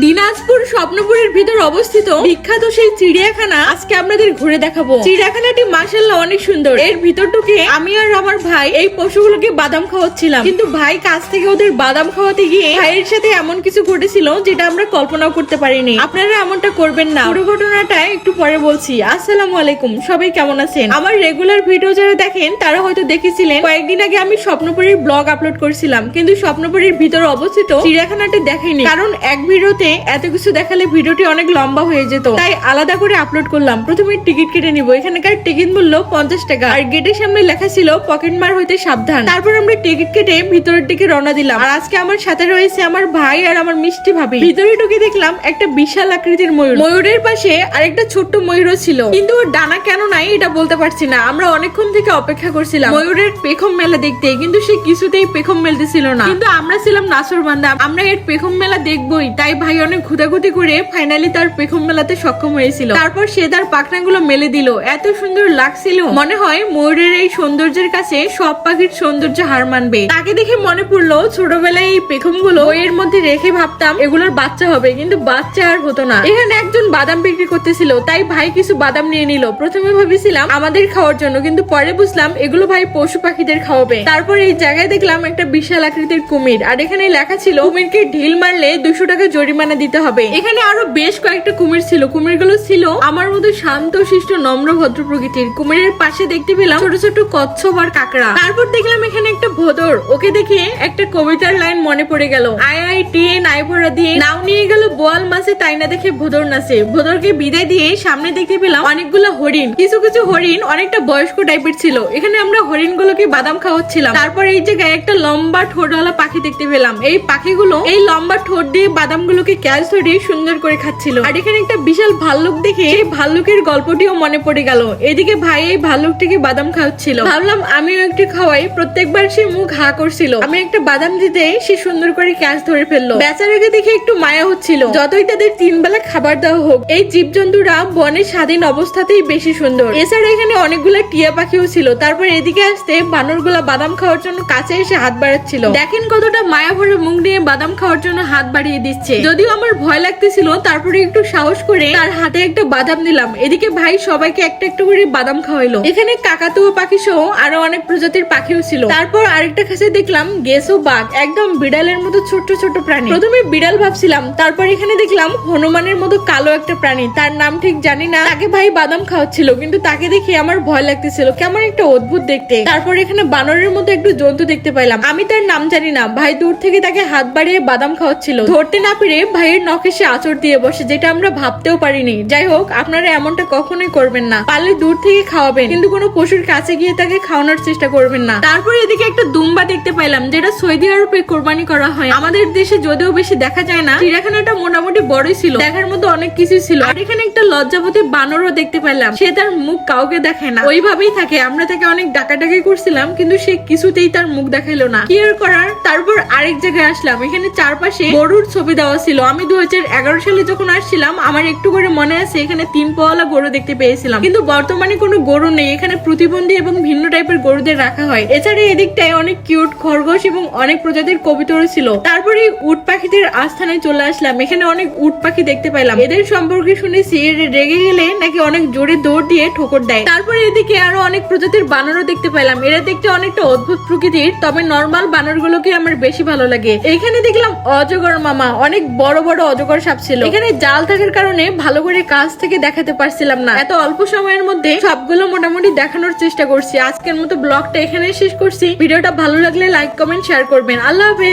দিনাজপুর স্বপ্নপুরের ভিতর অবস্থিত বিখ্যাত সেই চিড়িয়াখানা আজকে আপনাদের ঘুরে দেখাবো। চিড়িয়াখানাটি মাশাআল্লাহ অনেক সুন্দর। এর ভিতর ঢুকে আমি আর আমার ভাই এই পশুগুলোকে বাদাম খাওয়াচ্ছিলাম, কিন্তু ভাই কাছ থেকে ওদের বাদাম খাওয়াতে গিয়ে ভাইয়ের সাথে এমন কিছু ঘটেছিল যেটা আমরা কল্পনাও করতে পারিনি। আপনারা এমনটা করবেন না। পুরো ঘটনাটা একটু পরে বলছি। আসসালামু আলাইকুম, সবাই কেমন আছেন? আমার রেগুলার ভিডিও যারা দেখেন তারা হয়তো দেখেছিলেন কয়েকদিন আগে আমি স্বপ্নপুরীর ব্লগ আপলোড করেছিলাম, কিন্তু স্বপ্নপুরীর ভিতর অবস্থিত চিড়িয়াখানাটি দেখাইনি, কারণ এক ভিডিওতে এত কিছু দেখালে ভিডিওটি অনেক লম্বা হয়ে যেত, তাই আলাদা করে আপলোড করলাম। প্রথমে টিকিট কেটে নিব। এখানকার টিকিট মূল্য 50 টাকা, আর গেটের সামনে লেখা ছিল পকেটমার হইতে সাবধান। তারপর আমরা টিকিট কেটে ভিতরের দিকে রওনা দিলাম। আর আজকে আমার সাথে রয়েছে আমার ভাই আর আমার মিষ্টি ভাবি। ভিতরে ঢুকে দেখলাম একটা বিশাল আকৃতির ময়ূর। ময়ূরের পাশে আরেকটা ছোট্ট ময়ূরও ছিল, কিন্তু ওর ডানা কেন নাই এটা বলতে পারছি না। আমরা অনেকক্ষণ থেকে অপেক্ষা করছিলাম ময়ূরের পেখম মেলা দেখতে, কিন্তু সে কিছুতেই পেখম মেলতেছিল না। কিন্তু আমরা ছিলাম নাসরবান্দা, আমরা এর পেখম মেলা দেখবই, তাই ভাই অনেক ঘুতাঘুতি করে ফাইনালি তার পেখম মেলাতে সক্ষম হয়েছিল। তারপর সে তার পাখনাগুলো মেলে দিল। এত সুন্দর লাগছিল, মনে হয় ময়ূরের এই সৌন্দর্যের কাছে সব পাখির সৌন্দর্য হার মানবে। তাকে দেখে মনে পড়লো ছোটবেলায় এই পেখম গুলো এর মধ্যে রেখে ভাবতাম এগুলোর বাচ্চা হবে, কিন্তু বাচ্চা আর হতো না। এখানে একজন বাদাম বিক্রি করতেছিল, তাই ভাই কিছু বাদাম নিয়ে নিল। প্রথমে ভেবেছিলাম আমাদের খাওয়ার জন্য, কিন্তু পরে বুঝলাম এগুলো ভাই পশু পাখিদের খাওয়াবে। তারপর এই জায়গায় দেখলাম একটা বিশাল আকৃতির কুমির, আর এখানে লেখা ছিল কুমিরকে ঢিল মারলে 200 টাকা জরিমানা দিতে হবে। এখানে আরো বেশ কয়েকটা কুমির ছিল। কুমিরগুলো ছিল আমার মতো শান্ত শিষ্ট নম্র ভদ্র প্রকৃতির। কুমিরের পাশে দেখতে পেলাম ছোট ছোট কচ্ছপ আর কাকড়া। তারপর দেখলাম এখানে একটা ভোদর, ওকে দেখে একটা কবিতার লাইন মনে পড়ে গেল, আইআইটি নাই ভরা দিয়ে নাও নিয়ে গেল বোয়াল মাছে, তাই না দেখে ভোদর নাচে। ভোদরকে বিদায় দিয়ে সামনে দেখতে পেলাম অনেকগুলো হরিণ। কিছু কিছু হরিণ অনেকটা বয়স্ক টাইপের ছিল। এখানে আমরা হরিণ গুলোকে বাদাম খাওয়াচ্ছিলাম। তারপর এই জায়গায় একটা লম্বা ঠোঁটওয়ালা পাখি দেখতে পেলাম। এই পাখিগুলো এই লম্বা ঠোঁট দিয়ে বাদাম গুলোকে ক্যাচ ধরে সুন্দর করে খাচ্ছিল। আর এখানে একটা বিশাল ভাল্লুক দেখে এই ভাল্লুকের গল্পটিও মনে পড়ে গেল। এদিকে ভাই এই ভাল্লুকটিকে বাদাম খাওয়াচ্ছিল। ভাবলাম আমিও একটু খাওয়াই। প্রত্যেকবার সে মুখ হা করছিল, আমি একটা বাদাম দিতে সে সুন্দর করে ক্যাচ ধরে ফেললো। বেচারাকে দেখে একটু মায়া হচ্ছিল। যতই তাদের 3 বেলা খাবার দেওয়া হোক, এই জীবজন্তুরা বনে স্বাধীন অবস্থাতেই বেশি সুন্দর। এছাড়া এখানে অনেকগুলা টিয়া পাখিও ছিল। তারপর এদিকে আসতে বানরগুলা বাদাম খাওয়ার জন্য কাছে এসে হাত বাড়াচ্ছিল। দেখেন কতটা মায়া ভরে মুখ নিয়ে বাদাম খাওয়ার জন্য হাত বাড়িয়ে দিচ্ছে। যদিও আমার ভয় লাগতেছিল, তারপরে একটু সাহস করে তার হাতে একটা বাদাম দিলাম। এদিকে ভাই সবাইকে একটা একটা করে বাদাম খাওয়াইলো। এখানে কাকাতুয়া পাখি সহ আরো অনেক প্রজাতির পাখিও ছিল। তারপর আরেকটা কাছে দেখলাম গেসো বাঘ, একদম বিড়ালের মতো ছোট্ট ছোট্ট প্রাণী। প্রথমে বিড়াল ভাবছিলাম, তারপর এখানে দেখলাম হনুমানের মতো কালো একটা প্রাণী, তার নাম ঠিক জানি না। তাকে ভাই বাদাম খাওয়াচ্ছিল, কিন্তু তাকে দেখে আমার ভয় লাগতেছিল, কেমন একটা অদ্ভুত দেখতে। তারপর এখানে বানরের মতো একটু জন্তু দেখতে পাইলাম, আমি তার নাম জানি না। ভাই দূর থেকে তাকে হাত বাড়িয়ে বাদাম খাওয়াচ্ছিল। ধরতে না পেরে ভাইয়ের নখে সে আঁচড় দিয়ে বসে, যেটা আমরা ভাবতেও পারিনি। যাই হোক, আপনারা এমনটা কখনোই করবেন না। পারলে দূর থেকে খাওয়াবেন, কিন্তু কোনো পশুর কাছে গিয়ে তাকে খাওয়ানোর চেষ্টা করবেন না। তারপর এদিকে একটা দুম্বা দেখতে পাইলাম, যেটা সৌদি আরবে কোরবানি করা হয়। আমাদের দেশে যদিও বেশি দেখা যায় না। চিড়িয়াখানাটা মোটামুটি বড়ই ছিল, দেখার মতো অনেক কিছু ছিল। আর এখানে একটা লজ্জাবতী বানরও দেখতে পাইলাম। সে তার মুখ কাউকে দেখায় না, ওইভাবেই থাকে। আমরা তাকে অনেক ডাকাডাকি করছিলাম, কিন্তু সে কিছুতেই তার মুখ দেখাইলো না। কি আর করার। তারপর আরেক জায়গায় আসলাম। এখানে চারপাশে গরুর ছবি দেওয়া ছিল। আমি 2011 সালে যখন আসছিলাম, আমার একটু করে মনে আছে এখানে 3 পাওয়ালা গরু দেখতে পেয়েছিলাম, কিন্তু বর্তমানে কোনো গরু নেই। এখানে প্রতিবন্ধী এবং ভিন্ন টাইপের গরুদের রাখা হয়। এছাড়া এদিকটায় অনেক কিউট খরগোশ এবং অনেক প্রজাতির কবুতরও ছিল। তারপরে উট পাখিদের আস্থানে চলে আসলাম। এখানে অনেক উট পাখি দেখতে পাইলাম। এদের সম্পর্কে শুনেছি রেগে গেলে নাকি অনেক জোরে দৌড় দিয়ে ঠোকর দেয়। তারপরে এদিকে আরো অনেক প্রজাতির বানরও দেখতে পাইলাম। এরা দেখতে অনেকটা অদ্ভুত প্রকৃতির, তবে নরমাল বানরগুলোকে আমার বেশি ভালো লাগে। এখানে দেখলাম অজগর মামা, অনেক বড় বড় অজগর সাপ ছিল। এখানে জাল থাকার কারণে ভালো করে কাছ থেকে দেখাতে পারছিলাম না। এত অল্প সময়ের মধ্যে সবগুলো মোটামুটি দেখানোর চেষ্টা করছি। আজকের মতো ব্লগটা এখানে শেষ করছি। ভিডিওটা ভালো লাগলে লাইক কমেন্ট শেয়ার করবেন। আল্লাহ হাফেজ।